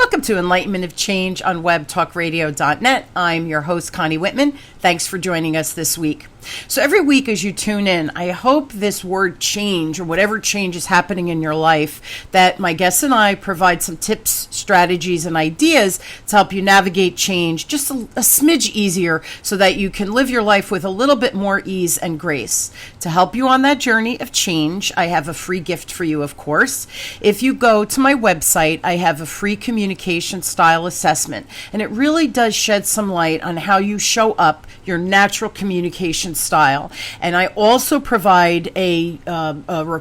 Welcome to Enlightenment of Change on webtalkradio.net. I'm your host, Connie Whitman. Thanks for joining us this week. So every week as you tune in, I hope this word change or whatever change is happening in your life, that my guests and I provide some tips, strategies, and ideas to help you navigate change just a smidge easier so that you can live your life with a little bit more ease and grace. To help you on that journey of change, I have a free gift for you, of course. If you go to my website, I have a free communication style assessment, and it really does shed some light on how you show up your natural communication style. And I also provide a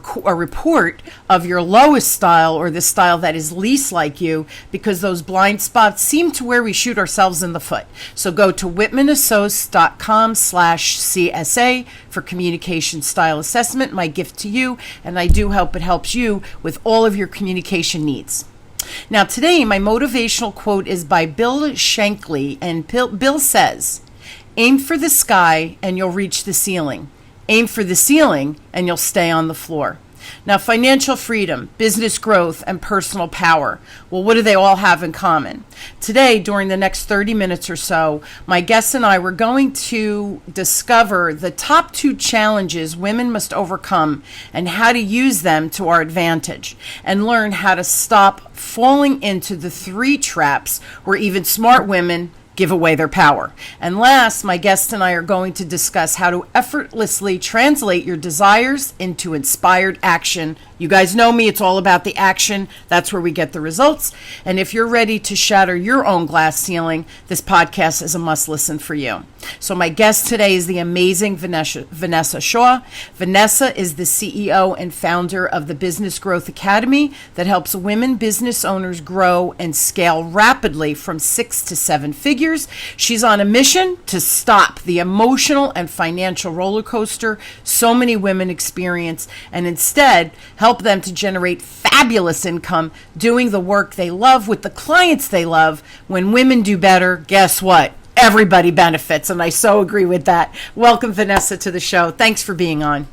report of your lowest style, or the style that is least like you, because those blind spots seem to where we shoot ourselves in the foot. So go to whitmanassociates.com/CSA for communication style assessment, my gift to you, and I do hope it helps you with all of your communication needs. Now today, my motivational quote is by Bill Shankly, and Bill says, "Aim for the sky and you'll reach the ceiling. Aim for the ceiling and you'll stay on the floor." Now, financial freedom, business growth, and personal power. Well, what do they all have in common? Today, during the next 30 minutes or so, my guests and I were going to discover the top 2 challenges women must overcome and how to use them to our advantage, and learn how to stop falling into the 3 traps where even smart women give away their power. And last, my guests and I are going to discuss how to effortlessly translate your desires into inspired action. You guys know me, it's all about the action. That's where we get the results. And if you're ready to shatter your own glass ceiling, this podcast is a must listen for you. So my guest today is the amazing Vanessa Shaw. Vanessa is the CEO and founder of the Business Growth Academy that helps women business owners grow and scale rapidly from 6 to 7 figures. She's on a mission to stop the emotional and financial roller coaster so many women experience, and instead help them to generate fabulous income doing the work they love with the clients they love. When women do better, guess what? Everybody benefits, and I so agree with that. Welcome, Vanessa, to the show. Thanks for being on.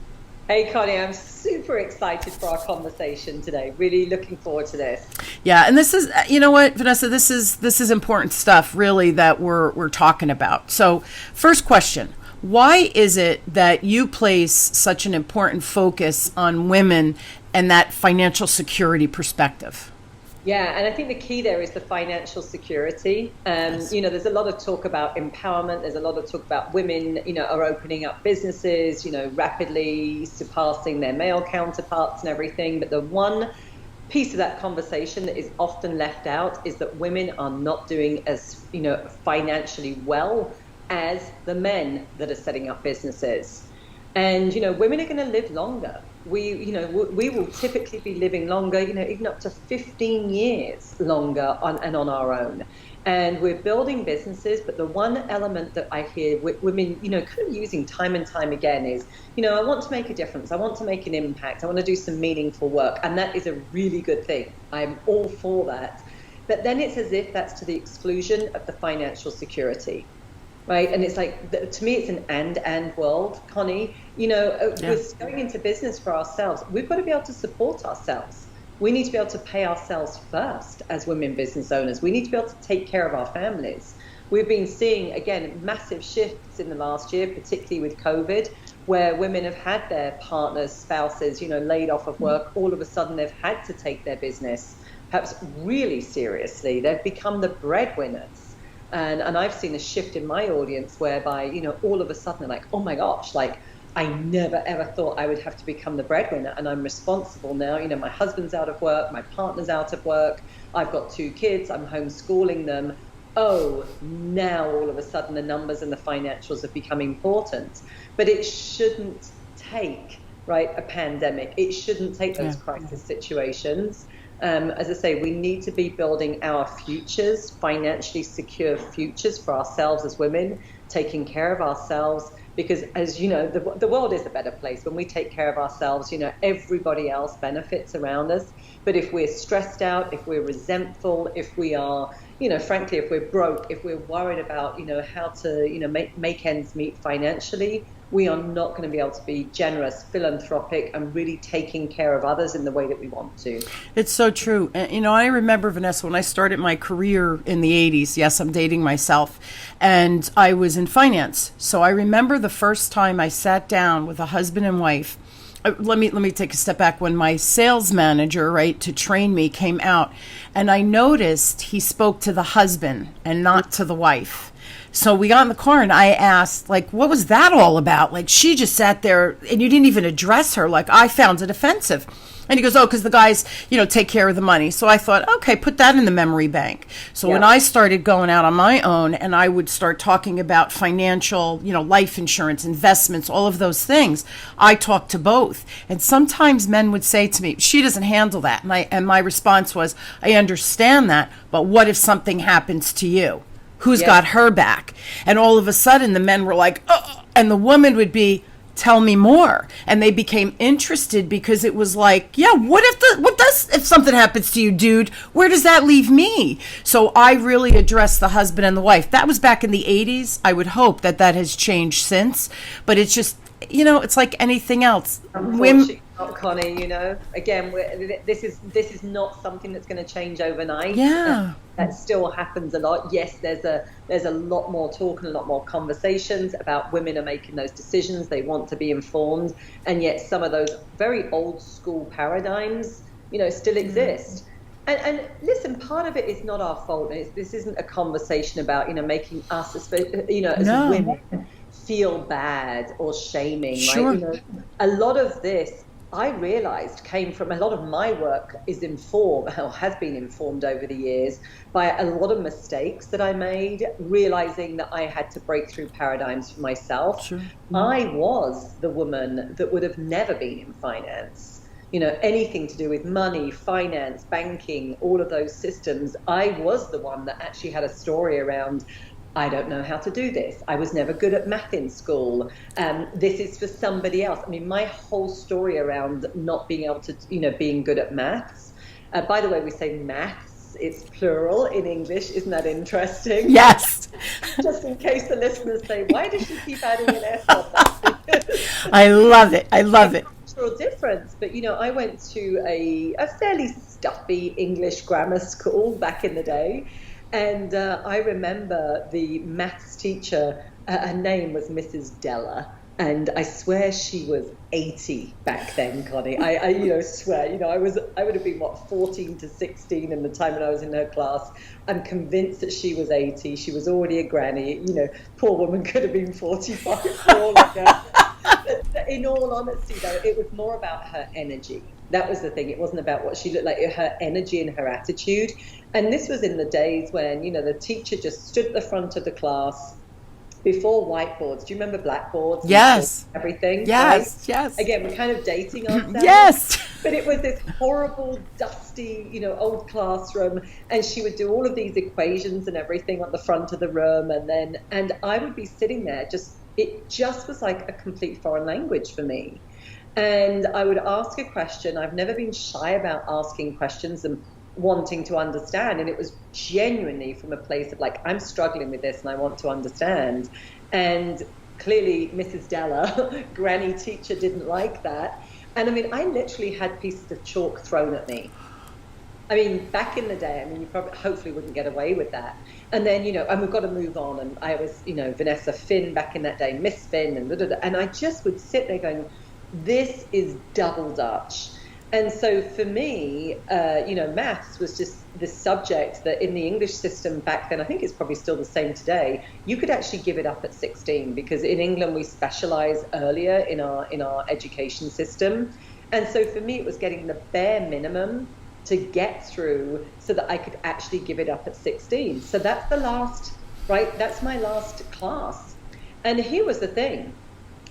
Hey, Connie, I'm super excited for our conversation today. Really looking forward to this. Yeah, and this is, you know what, Vanessa, this is important stuff, really, that we're talking about. So, first question: why is it that you place such an important focus on women and that financial security perspective? Yeah, and I think the key there is the financial security. Yes. There's a lot of talk about empowerment. There's a lot of talk about women, are opening up businesses, rapidly surpassing their male counterparts and everything. But the one piece of that conversation that is often left out is that women are not doing as, financially well as the men that are setting up businesses. And, women are going to live longer. We will typically be living longer, even up to 15 years longer on our own. And we're building businesses, but the one element that I hear women, kind of using time and time again is, I want to make a difference. I want to make an impact. I want to do some meaningful work. And that is a really good thing. I'm all for that. But then it's as if that's to the exclusion of the financial security. Right. And it's like, to me, it's an and world, Connie. With going into business for ourselves, we've got to be able to support ourselves. We need to be able to pay ourselves first as women business owners. We need to be able to take care of our families. We've been seeing, again, massive shifts in the last year, particularly with COVID, where women have had their partners, spouses, laid off of work. All of a sudden, they've had to take their business, perhaps really seriously. They've become the breadwinners. And I've seen a shift in my audience whereby, all of a sudden they're like, oh my gosh, like I never ever thought I would have to become the breadwinner, and I'm responsible now. My husband's out of work, my partner's out of work, I've got 2 kids, I'm homeschooling them. Oh, now all of a sudden the numbers and the financials have become important. But it shouldn't take, a pandemic. It shouldn't take those crisis situations. As I say, we need to be building our futures, financially secure futures for ourselves as women, taking care of ourselves, because as you know, the world is a better place when we take care of ourselves. Everybody else benefits around us. But if we're stressed out, if we're resentful, if we are, frankly, if we're broke, if we're worried about, how to, make ends meet financially, we are not going to be able to be generous, philanthropic, and really taking care of others in the way that we want to. It's so true. And, you know, I remember, Vanessa, when I started my career in the 80s, yes, I'm dating myself, and I was in finance. So I remember the first time I sat down with a husband and wife. Let me take a step back. When my sales manager, right, to train me came out, and I noticed he spoke to the husband and not to the wife. So we got in the car and I asked, like, what was that all about? Like, she just sat there and you didn't even address her. Like, I found it offensive. And he goes, oh, because the guys, you know, take care of the money. So I thought, okay, put that in the memory bank. So when I started going out on my own and I would start talking about financial, you know, life insurance, investments, all of those things, I talked to both. And sometimes men would say to me, she doesn't handle that. And my response was, I understand that, but what if something happens to you? Who's got her back? And all of a sudden the men were like, oh, and the woman would be, tell me more. And they became interested because it was like, yeah, what if something happens to you, dude? Where does that leave me? So I really addressed the husband and the wife. That was back in the 80s. I would hope that has changed since, but it's just, you know, it's like anything else. Unfortunately not, Connie, you know, again, this is not something that's going to change overnight. Yeah. That still happens a lot. Yes, there's a lot more talk and a lot more conversations about women are making those decisions. They want to be informed. And yet some of those very old school paradigms, you know, still exist. And listen, part of it is not our fault. This isn't a conversation about, you know, making us, you know, as women feel bad or shaming. Sure. Right? You know, a lot of this, I realized, came from a lot of my work is informed, or has been informed over the years by a lot of mistakes that I made, realizing that I had to break through paradigms for myself. Sure. I was the woman that would have never been in finance. You know, anything to do with money, finance, banking, all of those systems. I was the one that actually had a story around, I don't know how to do this. I was never good at math in school. This is for somebody else. I mean, my whole story around not being able to, you know, being good at maths. By the way, we say maths. It's plural in English. Isn't that interesting? Yes. Just in case the listeners say, why does she keep adding an S on that? I love it. I love it. Cultural difference. But, you know, I went to a fairly stuffy English grammar school back in the day. And I remember the maths teacher, her name was Mrs. Della, and I swear she was 80 back then, Connie. I you know, swear, you know, I would have been, 14 to 16 in the time when I was in her class. I'm convinced that she was 80. She was already a granny. You know, poor woman could have been 45 for all of that. But in all honesty, though, it was more about her energy. That was the thing. It wasn't about what she looked like, her energy and her attitude. And this was in the days when, you know, the teacher just stood at the front of the class before whiteboards. Do you remember blackboards? Yes. Everything? Yes, right? yes. Again, we're kind of dating ourselves. Yes. But it was this horrible, dusty, you know, old classroom. And she would do all of these equations and everything on the front of the room. And I would be sitting there, it just was like a complete foreign language for me. And I would ask a question. I've never been shy about asking questions and wanting to understand. And it was genuinely from a place of like, I'm struggling with this and I want to understand. And clearly Mrs. Della, granny teacher, didn't like that. And I mean, I literally had pieces of chalk thrown at me. I mean, back in the day, I mean, you probably hopefully wouldn't get away with that. And then, you know, and we've got to move on. And I was, you know, Vanessa Finn back in that day, Miss Finn, and I just would sit there going, this is double Dutch. And so for me, you know, maths was just this subject that in the English system back then, I think it's probably still the same today, you could actually give it up at 16 because in England we specialize earlier in our education system. And so for me, it was getting the bare minimum to get through so that I could actually give it up at 16. So that's the last, right? That's my last class. And here was the thing.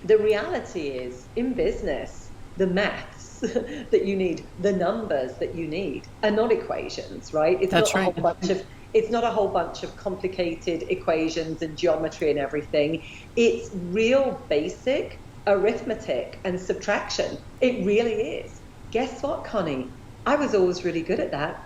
The reality is, in business, the maths that you need, the numbers that you need are not equations, right? It's That's not right. It's not a whole bunch of complicated equations and geometry and everything. It's real basic arithmetic and subtraction. It really is. Guess what, Connie? I was always really good at that.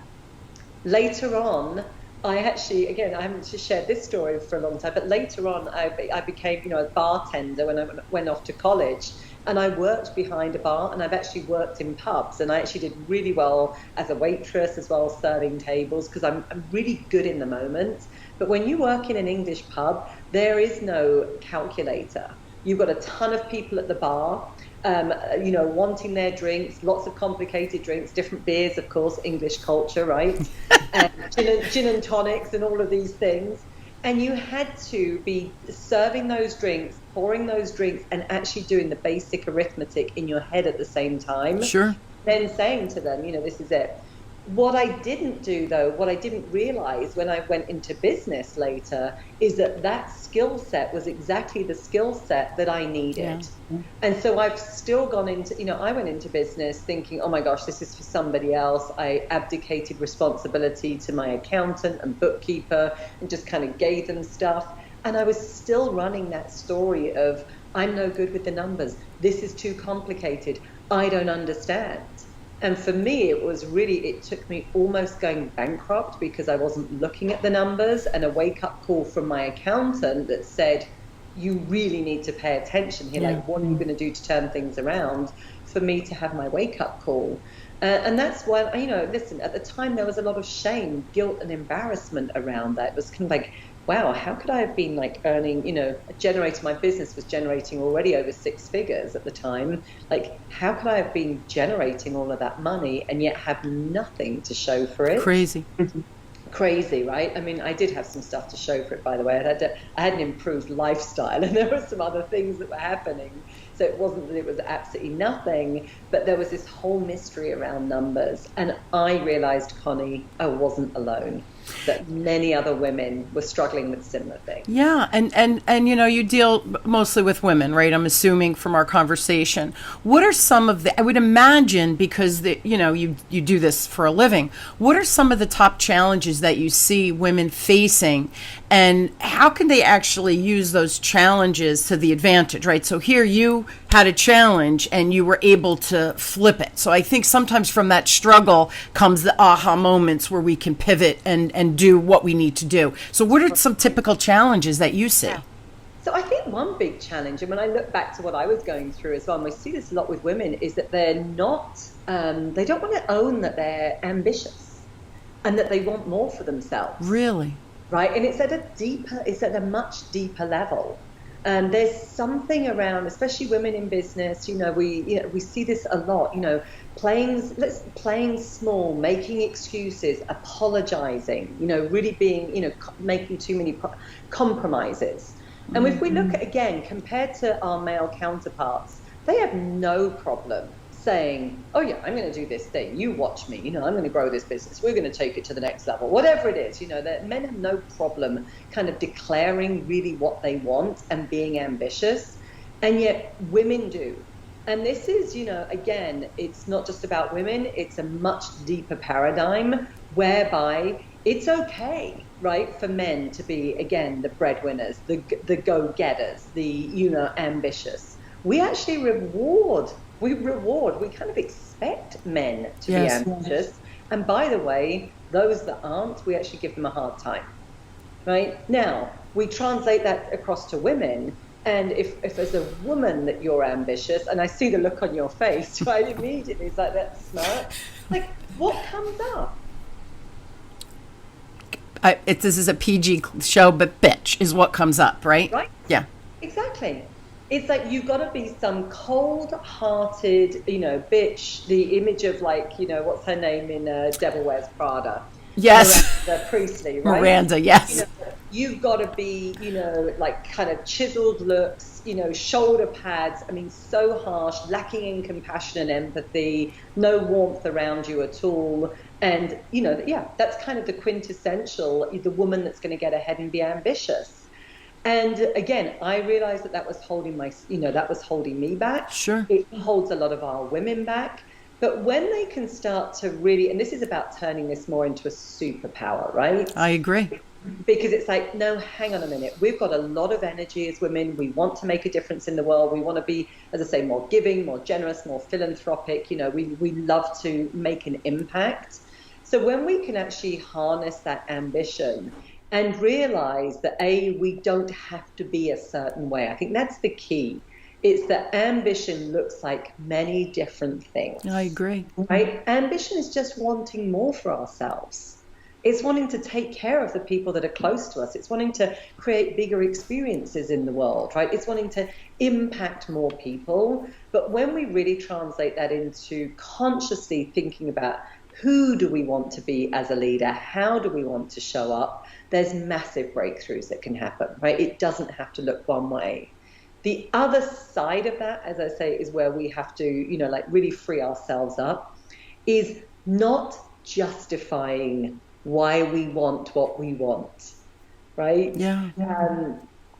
Later on, I actually, again, I haven't shared this story for a long time, but later on, I became, a bartender when I went off to college. And I worked behind a bar, and I've actually worked in pubs. And I actually did really well as a waitress as well as serving tables because I'm really good in the moment. But when you work in an English pub, there is no calculator. You've got a ton of people at the bar, wanting their drinks, lots of complicated drinks, different beers, of course, English culture, right? And gin and tonics and all of these things. And you had to be serving those drinks, pouring those drinks, and actually doing the basic arithmetic in your head at the same time. Sure. Then saying to them, this is it. What I didn't do, though, what I didn't realize when I went into business later is that skill set was exactly the skill set that I needed. Yeah. And so I've still gone into, I went into business thinking, oh my gosh, this is for somebody else. I abdicated responsibility to my accountant and bookkeeper and just kind of gave them stuff. And I was still running that story of, I'm no good with the numbers. This is too complicated. I don't understand. And for me, it took me almost going bankrupt because I wasn't looking at the numbers, and a wake-up call from my accountant that said, you really need to pay attention here. Yeah. Like, what are you going to do to turn things around? For me to have my wake-up call. And that's why, listen, at the time there was a lot of shame, guilt, and embarrassment around that. It was kind of like, wow, how could I have been like earning, generating, my business was generating already over 6 figures at the time. Like, how could I have been generating all of that money and yet have nothing to show for it? Crazy. Crazy, right? I mean, I did have some stuff to show for it, by the way. I had an improved lifestyle, and there were some other things that were happening. So it wasn't that it was absolutely nothing, but there was this whole mystery around numbers. And I realized, Connie, I wasn't alone, that many other women were struggling with similar things. Yeah, and you deal mostly with women, right? I'm assuming from our conversation. What are some of the, I would imagine, because you do this for a living, what are some of the top challenges that you see women facing, and how can they actually use those challenges to the advantage, right? So here you had a challenge and you were able to flip it. So I think sometimes from that struggle comes the aha moments where we can pivot and do what we need to do. So what are some typical challenges that you see? Yeah. So I think one big challenge, and when I look back to what I was going through as well, and we see this a lot with women, is that they're not, they don't want to own that they're ambitious and that they want more for themselves. Really? Right. And it's at a much deeper level. There's something around, especially women in business, we see this a lot, playing small, making excuses, apologizing, really being, making too many compromises. And if we look at, again, compared to our male counterparts, they have no problem saying, oh yeah, I'm going to do this thing. You watch me, I'm going to grow this business. We're going to take it to the next level, whatever it is, that men have no problem kind of declaring really what they want and being ambitious. And yet women do. And this is, again, it's not just about women. It's a much deeper paradigm whereby it's okay, right, for men to be, again, the breadwinners, the go-getters, the, ambitious. We actually we kind of expect men to be ambitious. And by the way, those that aren't, we actually give them a hard time, right? Now, we translate that across to women. And if as a woman that you're ambitious, and I see the look on your face, right, immediately, it's like that smirk. Like, what comes up? This is a PG show, but bitch is what comes up, right? Right? Yeah. Exactly. It's like you've got to be some cold-hearted, bitch. The image of what's her name in Devil Wears Prada? Yes. Miranda Priestley, right? Miranda, yes. You've got to be, kind of chiseled looks, shoulder pads. I mean, so harsh, lacking in compassion and empathy, no warmth around you at all. And, that's kind of the quintessential, the woman that's going to get ahead and be ambitious. And again, I realized that was holding that was holding me back. Sure. It holds a lot of our women back. But when they can start to really, and this is about turning this more into a superpower, right? I agree. Because it's like, no, hang on a minute. We've got a lot of energy as women. We want to make a difference in the world. We want to be, as I say, more giving, more generous, more philanthropic. We love to make an impact. So when we can actually harness that ambition and realize that, we don't have to be a certain way. I think that's the key. It's that ambition looks like many different things. I agree. Right? Ambition is just wanting more for ourselves. It's wanting to take care of the people that are close to us. It's wanting to create bigger experiences in the world, right? It's wanting to impact more people. But when we really translate that into consciously thinking about who do we want to be as a leader, how do we want to show up, there's massive breakthroughs that can happen, right? It doesn't have to look one way. The other side of that, as I say, is where we have to, really free ourselves up, is not justifying why we want what we want, right? Yeah.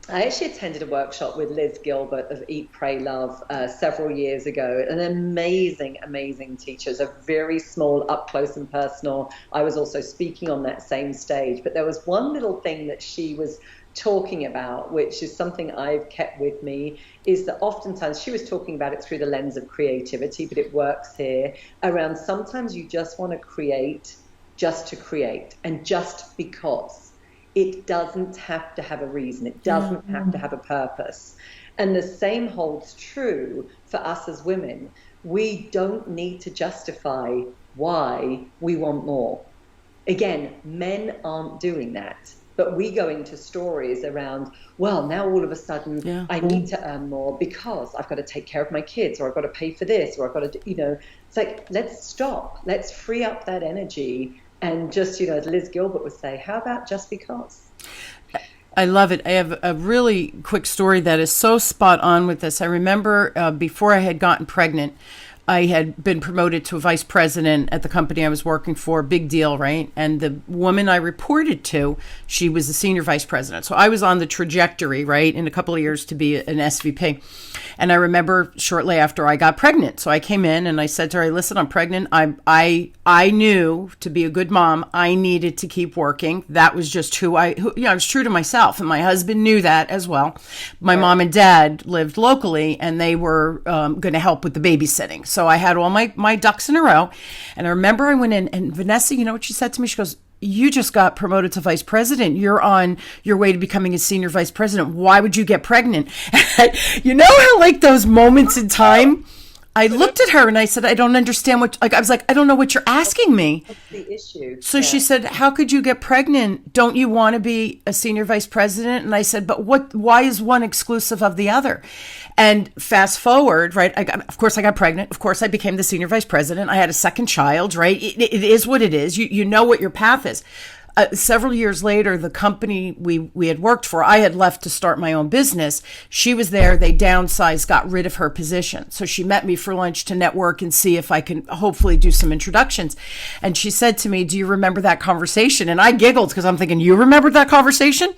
I actually attended a workshop with Liz Gilbert of Eat, Pray, Love several years ago. An amazing, amazing teacher. It's a very small, up close and personal. I was also speaking on that same stage. But there was one little thing that she was talking about, which is something I've kept with me, is that oftentimes she was talking about it through the lens of creativity, but it works here around sometimes you just want to create just to create and just because. It doesn't have to have a reason. It doesn't have to have a purpose. And the same holds true for us as women. We don't need to justify why we want more. Again, men aren't doing that. But we go into stories around, well, now all of a sudden I need to earn more because I've got to take care of my kids, or I've got to pay for this, or I've got to, it's like, let's stop. Let's free up that energy. And just, as Liz Gilbert would say, how about just because? I love it. I have a really quick story that is so spot on with this. I remember before I had gotten pregnant, I had been promoted to a vice president at the company I was working for. Big deal, right? And the woman I reported to, she was the senior vice president. So I was on the trajectory, right, in a couple of years to be an SVP. And I remember shortly after I got pregnant. So I came in and I said to her, listen, I'm pregnant. I knew to be a good mom, I needed to keep working. That was just I was true to myself. And my husband knew that as well. My mom and dad lived locally and they were going to help with the babysitting. So I had all my ducks in a row. And I remember I went in and Vanessa, you know what she said to me? She goes, you just got promoted to vice president. You're on your way to becoming a senior vice president. Why would you get pregnant? You know how like those moments in time, I looked at her and I said, I don't understand I was like, I don't know what you're asking me. What's the issue? So she said, how could you get pregnant? Don't you want to be a senior vice president? And I said, but why is one exclusive of the other? And fast forward, right? Of course I got pregnant. Of course I became the senior vice president. I had a second child, right? It is what it is. You know what your path is. Several years later, the company we had worked for, I had left to start my own business. She was there. They downsized, got rid of her position. So she met me for lunch to network and see if I can hopefully do some introductions. And she said to me, do you remember that conversation? And I giggled because I'm thinking, you remembered that conversation?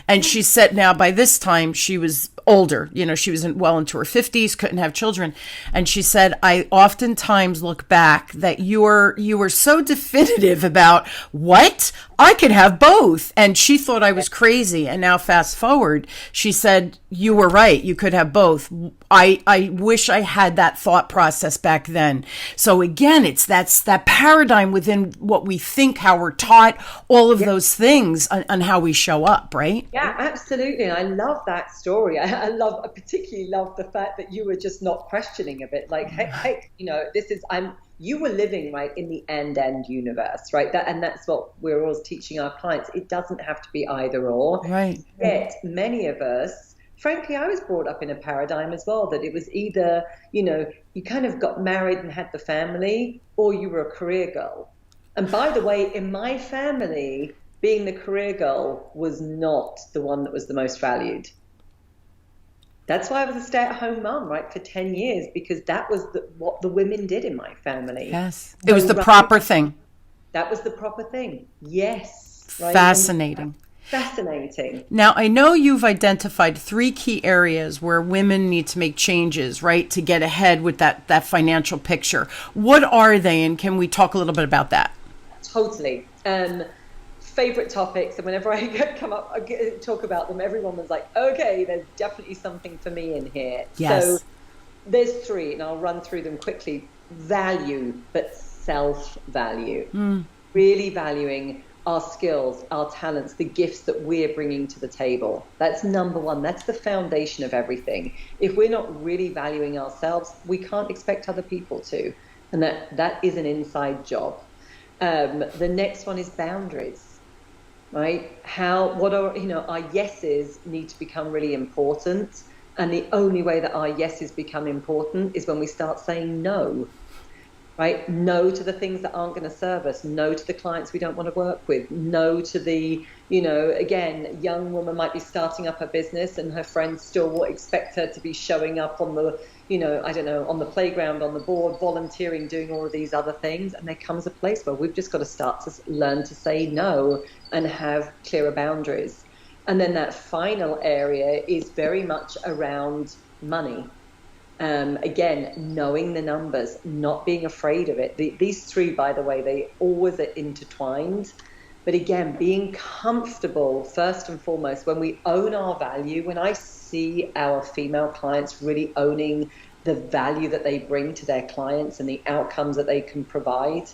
And she said, now by this time she was older, she was well into her 50s, couldn't have children. And she said, I oftentimes look back that you were so definitive about what I could have both. And she thought I was crazy. And now fast forward, she said, you were right. You could have both. I wish I had that thought process back then. So again, that's that paradigm within what we think, how we're taught, all of those things on how we show up, right? Yeah, absolutely. And I love that story. I particularly love the fact that you were just not questioning a bit. Like, hey, you were living right in the end universe, right? And that's what we're always teaching our clients. It doesn't have to be either or. Right. Yet many of us, frankly, I was brought up in a paradigm as well that it was either, you kind of got married and had the family, or you were a career girl. And by the way, in my family, being the career girl was not the one that was the most valued. That's why I was a stay-at-home mum, right, for 10 years, because that was what the women did in my family. Yes. It was the proper thing. That was the proper thing. Yes. Right? Fascinating. Fascinating. Now, I know you've identified 3 key areas where women need to make changes, right, to get ahead with that financial picture. What are they, and can we talk a little bit about that? Totally. Favorite topics, and whenever I talk about them, everyone was like, okay, there's definitely something for me in here. Yes. So there's 3, and I'll run through them quickly. Value, but self-value. really valuing our skills, our talents, the gifts that we're bringing to the table. That's number one. That's the foundation of everything. If we're not really valuing ourselves, we can't expect other people to. And that is an inside job. The next one is boundaries, right? What are, our yeses need to become really important. And the only way that our yeses become important is when we start saying no, right? No to the things that aren't going to serve us. No to the clients we don't want to work with. No to the, again, young woman might be starting up her business and her friends still expect her to be showing up on the, on the playground, on the board, volunteering, doing all of these other things. And there comes a place where we've just got to start to learn to say no and have clearer boundaries. And then that final area is very much around money. Again, knowing the numbers, not being afraid of it. These three, by the way, they always are intertwined. But again, being comfortable, first and foremost, when we own our value, when I see our female clients really owning the value that they bring to their clients and the outcomes that they can provide,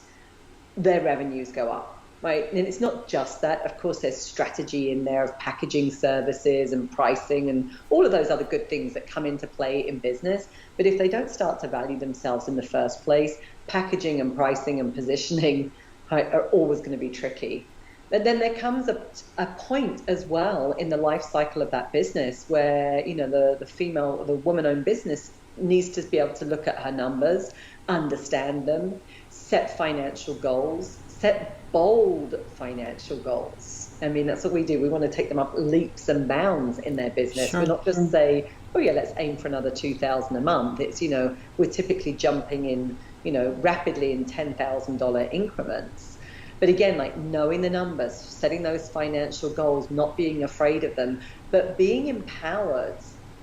their revenues go up. Right. And it's not just that. Of course, there's strategy in there of packaging services and pricing and all of those other good things that come into play in business. But if they don't start to value themselves in the first place, packaging and pricing and positioning are always going to be tricky. But then there comes a point as well in the life cycle of that business where, the woman-owned business needs to be able to look at her numbers, understand them, set financial goals, set bold financial goals. I mean, that's what we do. We want to take them up leaps and bounds in their business. Sure. We're not just say, oh yeah, let's aim for another $2,000 a month. It's, we're typically jumping in, rapidly in $10,000 increments. But again, like knowing the numbers, setting those financial goals, not being afraid of them, but being empowered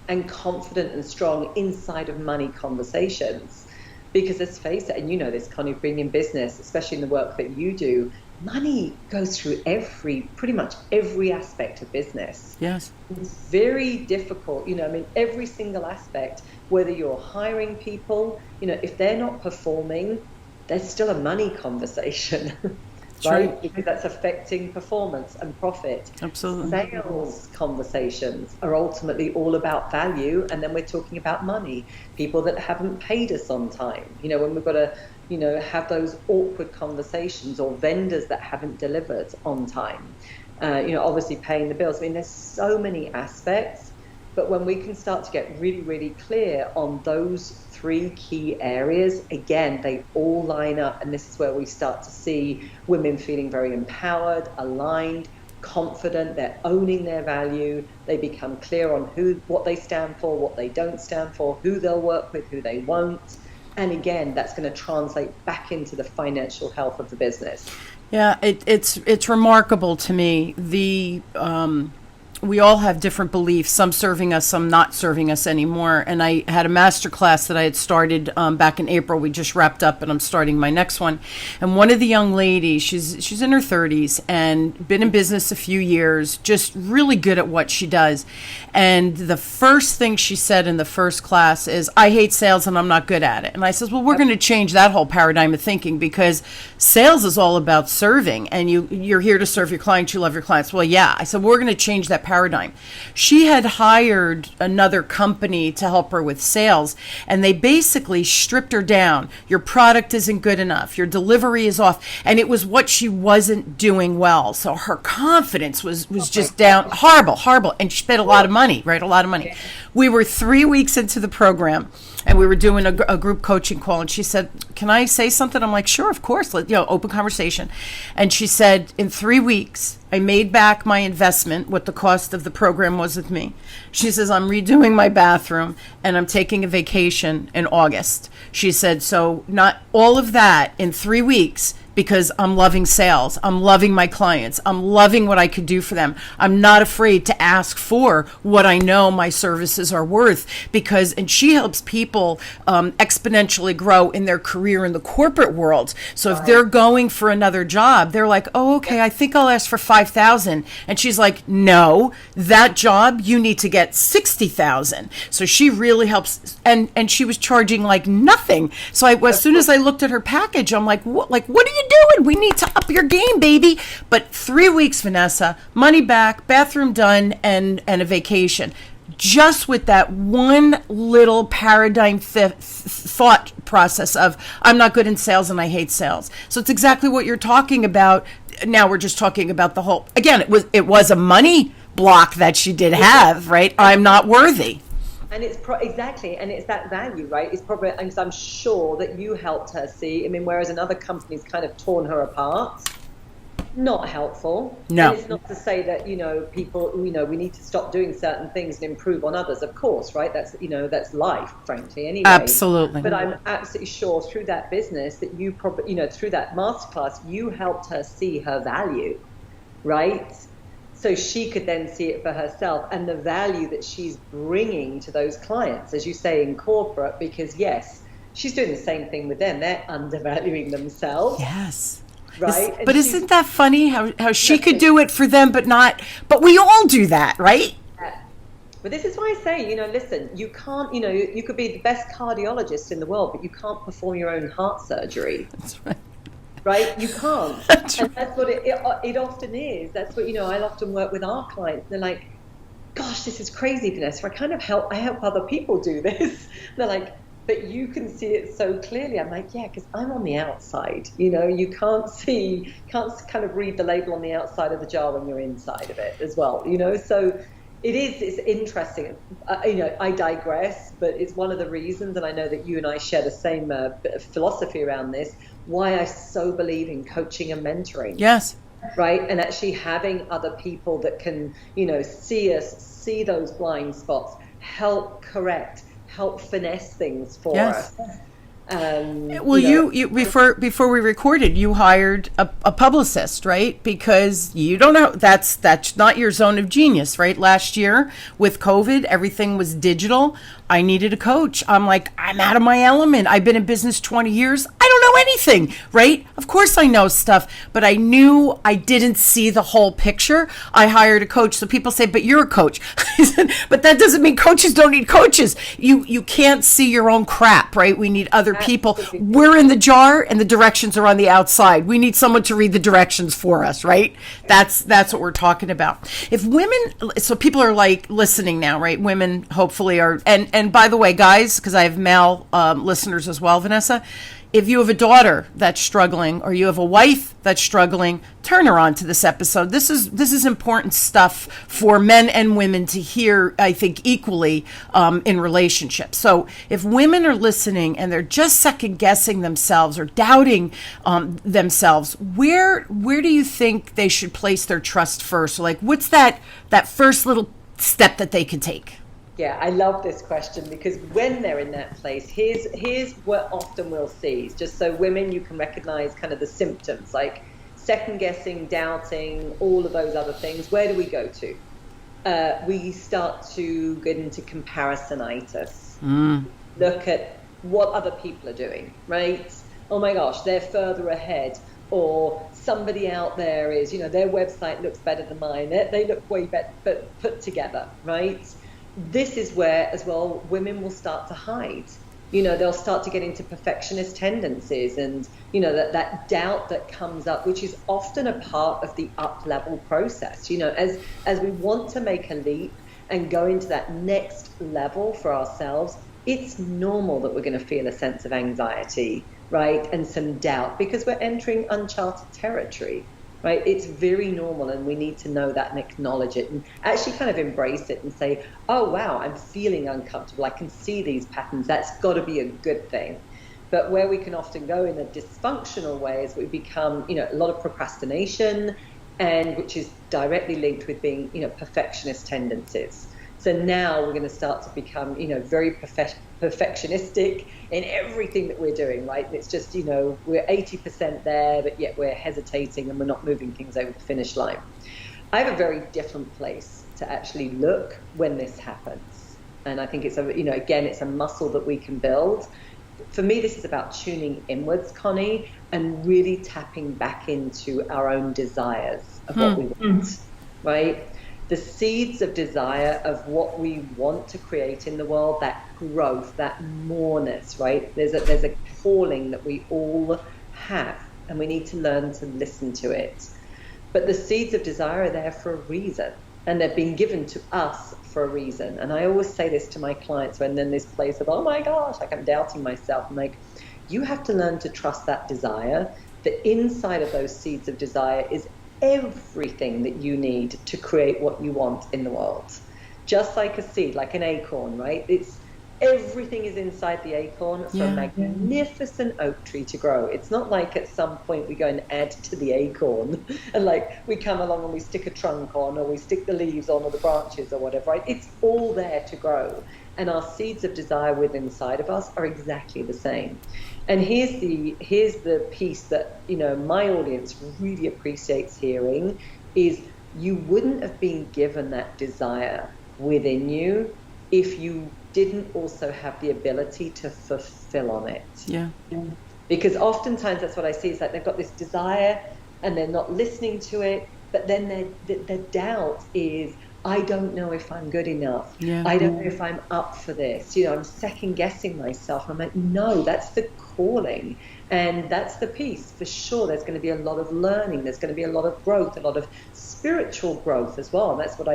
and confident and strong inside of money conversations. Because let's face it, and you know this, Connie, being in business, especially in the work that you do, money goes through pretty much every aspect of business. Yes. It's very difficult, every single aspect, whether you're hiring people, if they're not performing, there's still a money conversation. Right? Because that's affecting performance and profit. Absolutely. Sales conversations are ultimately all about value, and then we're talking about money. People that haven't paid us on time, when we've got to, have those awkward conversations, or vendors that haven't delivered on time. Obviously paying the bills. I mean, there's so many aspects, but when we can start to get really, really clear on those three key areas, again, they all line up, and this is where we start to see women feeling very empowered, aligned, confident. They're owning their value. They become clear on what they stand for, what they don't stand for, who they'll work with, who they won't. And again, that's going to translate back into the financial health of the business. Yeah, it's remarkable to me. We all have different beliefs, some serving us, some not serving us anymore. And I had a master class that I had started back in April. We just wrapped up, and I'm starting my next one. And one of the young ladies, she's in her 30s and been in business a few years, just really good at what she does. And the first thing she said in the first class is, I hate sales and I'm not good at it. And I says, well, we're going to change that whole paradigm of thinking, because sales is all about serving, and you're here to serve your clients. You love your clients. Well, yeah. I said, we're going to change that paradigm. She had hired another company to help her with sales, and they basically stripped her down. Your product isn't good enough. Your delivery is off. And it was what she wasn't doing well. So her confidence was just down. Horrible. And she spent a lot of money, right? A lot of money. We were 3 weeks into the program, and we were doing a group coaching call, and she said, can I say something? I'm like, sure, of course. Open conversation. And she said, in 3 weeks, I made back my investment, what the cost of the program was with me. She says, I'm redoing my bathroom, and I'm taking a vacation in August. She said, so not all of that in 3 weeks, because I'm loving sales. I'm loving my clients. I'm loving what I could do for them. I'm not afraid to ask for what I know my services are worth, and she helps people exponentially grow in their career in the corporate world. So if they're going for another job, they're like, oh, okay, I think I'll ask for $5,000. And she's like, no, that job, you need to get $60,000. So she really helps. And she was charging like nothing. So as soon as I looked at her package, I'm like, what are you you doing? We need to up your game, baby. But 3 weeks, Vanessa, money back, bathroom done, and a vacation. Just with that one little paradigm thought process of, I'm not good in sales and I hate sales. So it's exactly what you're talking about. Now we're just talking about the whole, again, it was a money block that she did have, right? I'm not worthy. And it's exactly, and it's that value, right? It's probably, and I'm sure that you helped her see. I mean, whereas another company's kind of torn her apart, not helpful. No. And it's not to say that, people, we need to stop doing certain things and improve on others, of course, right? That's, that's life, frankly, anyway. Absolutely. But I'm absolutely sure through that business that you probably, through that masterclass, you helped her see her value, right? So she could then see it for herself and the value that she's bringing to those clients, as you say, in corporate, because yes, she's doing the same thing with them. They're undervaluing themselves. Yes. Right. But isn't that funny how she could do it for them, but we all do that, right? Yeah. But this is why I say, listen, you can't, you could be the best cardiologist in the world, but you can't perform your own heart surgery. That's right. Right? You can't. That's what it often is. That's what, I often work with our clients. They're like, gosh, this is crazy, Vanessa. I help other people do this. They're like, but you can see it so clearly. I'm like, yeah, because I'm on the outside. You can't kind of read the label on the outside of the jar when you're inside of it as well. So it's interesting. I digress, but it's one of the reasons, and I know that you and I share the same philosophy around this, why I so believe in coaching and mentoring. Yes. Right. And actually having other people that can, see those blind spots, help correct, help finesse things for us. Well, you before we recorded, you hired a publicist, right? Because you don't know, that's not your zone of genius, right? Last year with COVID, everything was digital. I needed a coach. I'm like, I'm out of my element. I've been in business 20 years. I don't know anything, right? Of course I know stuff, but I knew I didn't see the whole picture. I hired a coach. So people say, but you're a coach. I said, but that doesn't mean coaches don't need coaches. You can't see your own crap, right? We need other people. We're in the jar and the directions are on the outside. We need someone to read the directions for us, right? That's what we're talking about. If women, so people are like listening now, right? Women hopefully are, and by the way, guys, because I have male listeners as well, Vanessa, if you have a daughter that's struggling or you have a wife that's struggling, turn her on to this episode. This is important stuff for men and women to hear, I think, equally in relationships. So if women are listening and they're just second guessing themselves or doubting themselves, where do you think they should place their trust first? So like, what's that first little step that they can take? Yeah, I love this question because when they're in that place, here's what often we'll see. Just so women, you can recognize kind of the symptoms like second guessing, doubting, all of those other things. Where do we go to? We start to get into comparisonitis. Look at what other people are doing, right? Oh my gosh, they're further ahead. Or somebody out there is, their website looks better than mine. They look way better put together, right? This is where, as well, women will start to hide. They'll start to get into perfectionist tendencies and, that doubt that comes up, which is often a part of the up-level process. As we want to make a leap and go into that next level for ourselves, it's normal that we're going to feel a sense of anxiety, right? And some doubt because we're entering uncharted territory. Right? It's very normal and we need to know that and acknowledge it and actually kind of embrace it and say, oh, wow, I'm feeling uncomfortable. I can see these patterns. That's got to be a good thing. But where we can often go in a dysfunctional way is we become, a lot of procrastination and which is directly linked with being, perfectionist tendencies. So now we're going to start to become, very perfectionistic in everything that we're doing, right? It's just, we're 80% there, but yet we're hesitating and we're not moving things over the finish line. I have a very different place to actually look when this happens. And I think it's again, it's a muscle that we can build. For me, this is about tuning inwards, Connie, and really tapping back into our own desires of what we want, right? The seeds of desire of what we want to create in the world, that growth, that moreness, right? There's a calling that we all have. and we need to learn to listen to it. But the seeds of desire are there for a reason, and they've been given to us for a reason. And I always say this to my clients when they're in this place of, oh my gosh, like I'm doubting myself. I'm like, you have to learn to trust that desire. The inside of those seeds of desire is everything that you need to create what you want in the world. Just like a seed, like an acorn, right? It's everything is inside the acorn for a magnificent oak tree to grow. It's not like at some point we go and add to the acorn and like we come along and we stick a trunk on, or we stick the leaves on, or the branches or whatever, right? It's all there to grow. And our seeds of desire within inside of us are exactly the same. And here's the piece that, you know, my audience really appreciates hearing is you wouldn't have been given that desire within you if you didn't also have the ability to fulfill on it. Yeah. Because oftentimes that's what I see is like they've got this desire and they're not listening to it, but then their doubt is, I don't know if I'm good enough. Yeah. I don't know if I'm up for this. You know, I'm second guessing myself. I'm like, no, that's the calling. And that's the piece for sure. There's going to be a lot of learning. There's going to be a lot of growth, a lot of spiritual growth as well. And that's what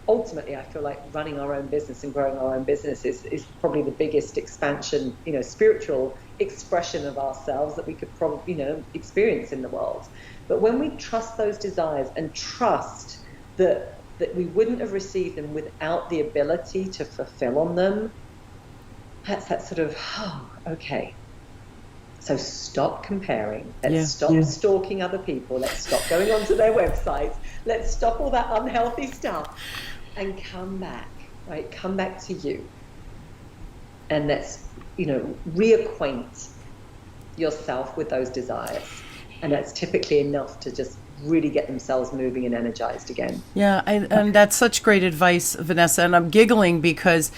ultimately, I feel like running our own business and growing our own business is probably the biggest expansion, you know, spiritual expression of ourselves that we could probably, you know, experience in the world. But when we trust those desires and trust that we wouldn't have received them without the ability to fulfill on them, that's that sort of, oh, okay. So stop comparing. Let's stop stalking other people. Let's stop going onto their websites. Let's stop all that unhealthy stuff and come back, right? Come back to you. And let's, you know, reacquaint yourself with those desires. And that's typically enough to just really get themselves moving and energized again. Yeah, and that's such great advice, Vanessa. And I'm giggling because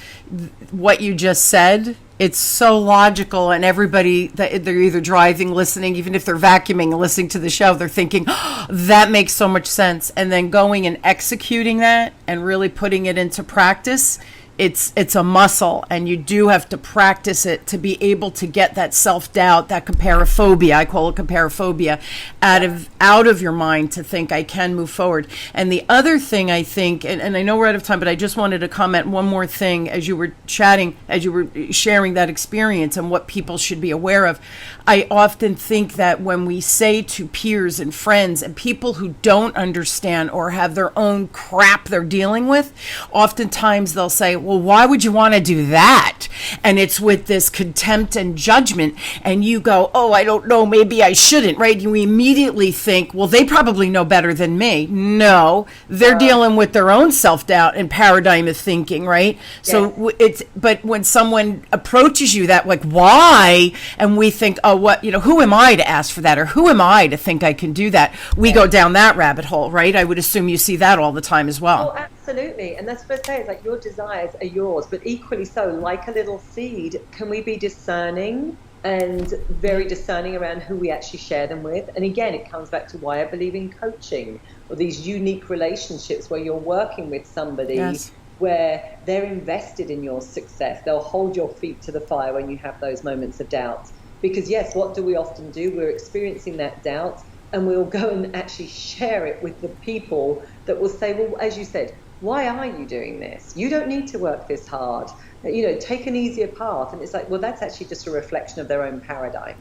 what you just said, it's so logical, and everybody, that they're either driving, listening, even if they're vacuuming and listening to the show, they're thinking, oh, that makes so much sense. And then going and executing that and really putting it into practice, it's a muscle, and you do have to practice it to be able to get that self-doubt, that comparaphobia, I call it comparaphobia, out of your mind to think I can move forward. And the other thing I think, and I know we're out of time, but I just wanted to comment one more thing as you were chatting, as you were sharing that experience and what people should be aware of. I often think that when we say to peers and friends and people who don't understand or have their own crap they're dealing with, oftentimes they'll say, well, why would you want to do that? And it's with this contempt and judgment, and you go, oh, I don't know, maybe I shouldn't, right? You immediately think, well, they probably know better than me. No, they're dealing with their own self-doubt and paradigm of thinking, right? So but when someone approaches you that, like, why? And we think, oh, what, you know, who am I to ask for that? Or who am I to think I can do that? We go down that rabbit hole, right? I would assume you see that all the time as well. Oh, absolutely. And that's what I say, it's like your desires are yours, but equally so, like a little seed, can we be discerning and very discerning around who we actually share them with? And again, it comes back to why I believe in coaching, or these unique relationships where you're working with somebody where they're invested in your success. They'll hold your feet to the fire when you have those moments of doubt. Because yes, what do we often do? We're experiencing that doubt, and we'll go and actually share it with the people that will say, well, as you said, why are you doing this? You don't need to work this hard. You know, take an easier path. And it's like, well, that's actually just a reflection of their own paradigm.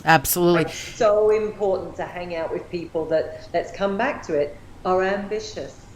Absolutely. It's so important to hang out with people that, let's come back to it, are ambitious,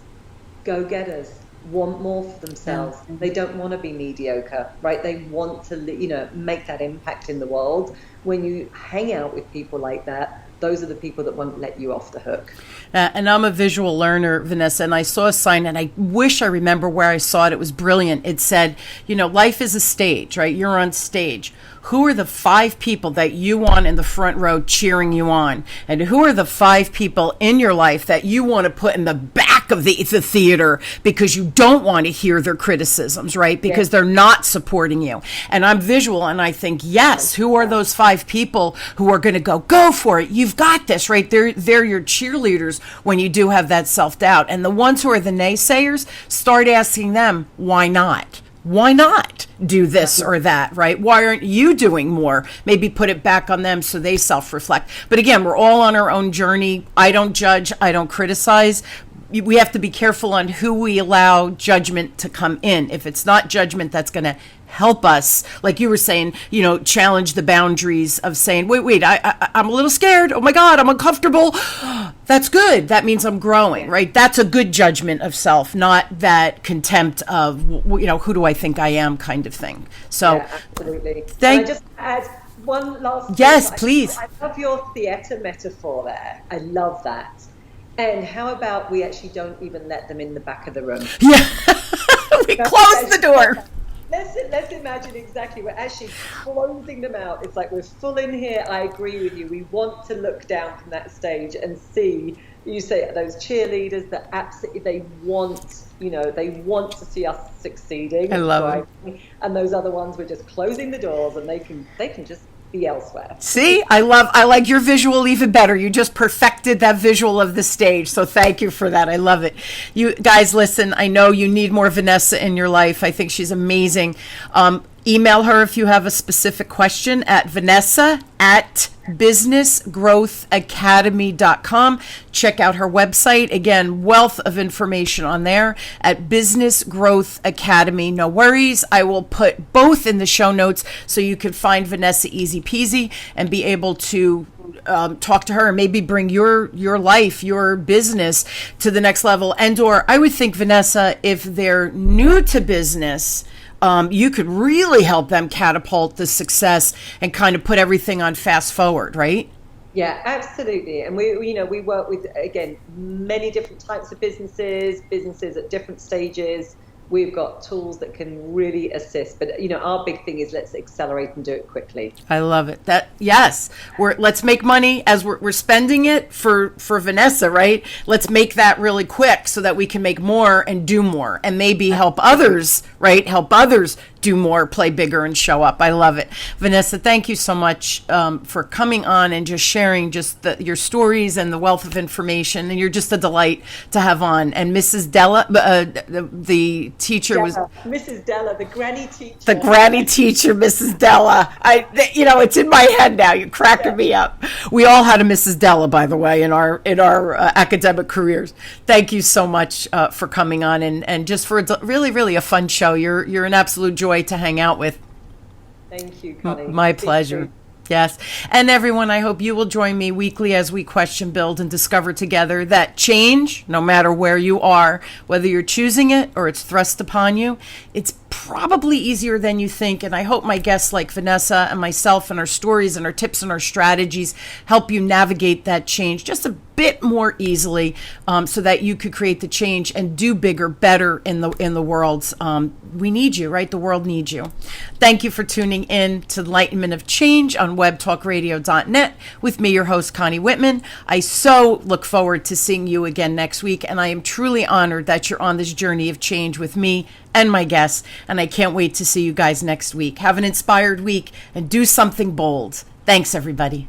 go-getters, want more for themselves. Yeah. They don't want to be mediocre, right? They want to, you know, make that impact in the world. When you hang out with people like that, those are the people that won't let you off the hook. And I'm a visual learner, Vanessa, and I saw a sign, and I wish I remember where I saw it. It was brilliant. It said, you know, life is a stage, right? You're on stage. Who are the 5 people that you want in the front row cheering you on? And who are the 5 people in your life that you want to put in the back of the theater because you don't want to hear their criticisms, right? Because they're not supporting you. And I'm visual, and I think, yes, who are those 5 people who are going to go for it? You've got this, right? They're your cheerleaders when you do have that self-doubt. And the ones who are the naysayers, start asking them, why not? why not do this or that, right? Why aren't you doing more? Maybe put it back on them so they self-reflect. But again, we're all on our own journey. I don't judge, I don't criticize. We have to be careful on who we allow judgment to come in. If it's not judgment that's going to help us, like you were saying, challenge the boundaries of saying, wait, I'm a little scared. Oh my God, I'm uncomfortable. That's good. That means I'm growing, right? That's a good judgment of self, not that contempt of, who do I think I am kind of thing. So, yeah, absolutely. Can I just add one last Yes, thing? please. I love your theatre metaphor there. I love that. And how about we actually don't even let them in the back of the room? Yeah, we close the door. Let's imagine exactly. We're actually closing them out. It's like we're full in here. I agree with you. We want to look down from that stage and see. You say those cheerleaders that absolutely they want to see us succeeding. I love it. And those other ones, we're just closing the doors, and they can just be elsewhere. See, I like your visual even better. You just perfected that visual of the stage. So thank you for that. I love it. You guys, listen, I know you need more Vanessa in your life. I think she's amazing. Email her if you have a specific question at vanessa@businessgrowthacademy.com. Check out her website. Again, wealth of information on there at Business Growth Academy. No worries. I will put both in the show notes so you can find Vanessa easy peasy and be able to talk to her and maybe bring your life, your business to the next level. And or I would think, Vanessa, if they're new to business, you could really help them catapult the success and kind of put everything on fast forward, right? Yeah, absolutely. And we work with, again, many different types of businesses at different stages. We've got tools that can really assist, but our big thing is let's accelerate and do it quickly. I love it. Yes, let's make money as we're spending it for Vanessa, right? Let's make that really quick so that we can make more and do more and maybe help others, right? Help others do more, play bigger, and show up. I love it. Vanessa, thank you so much for coming on and just sharing your stories and the wealth of information. And you're just a delight to have on. And Mrs. Della, the teacher was Mrs. Della, the granny teacher. The granny teacher, Mrs. Della. It's in my head now. You're cracking me up. We all had a Mrs. Della, by the way, in our academic careers. Thank you so much for coming on and just for really, really a fun show. You're an absolute joy to hang out with. Thank you, Connie. My pleasure. Yes. And everyone, I hope you will join me weekly as we question, build, and discover together that change, no matter where you are, whether you're choosing it or it's thrust upon you, it's probably easier than you think. And I hope my guests like Vanessa and myself and our stories and our tips and our strategies help you navigate that change just a bit more easily, so that you could create the change and do bigger, better in the world. We need you, right? The world needs you. Thank you for tuning in to Enlightenment of Change on webtalkradio.net with me, your host, Connie Whitman. I so look forward to seeing you again next week, and I am truly honored that you're on this journey of change with me and my guests, and I can't wait to see you guys next week. Have an inspired week and do something bold. Thanks, everybody.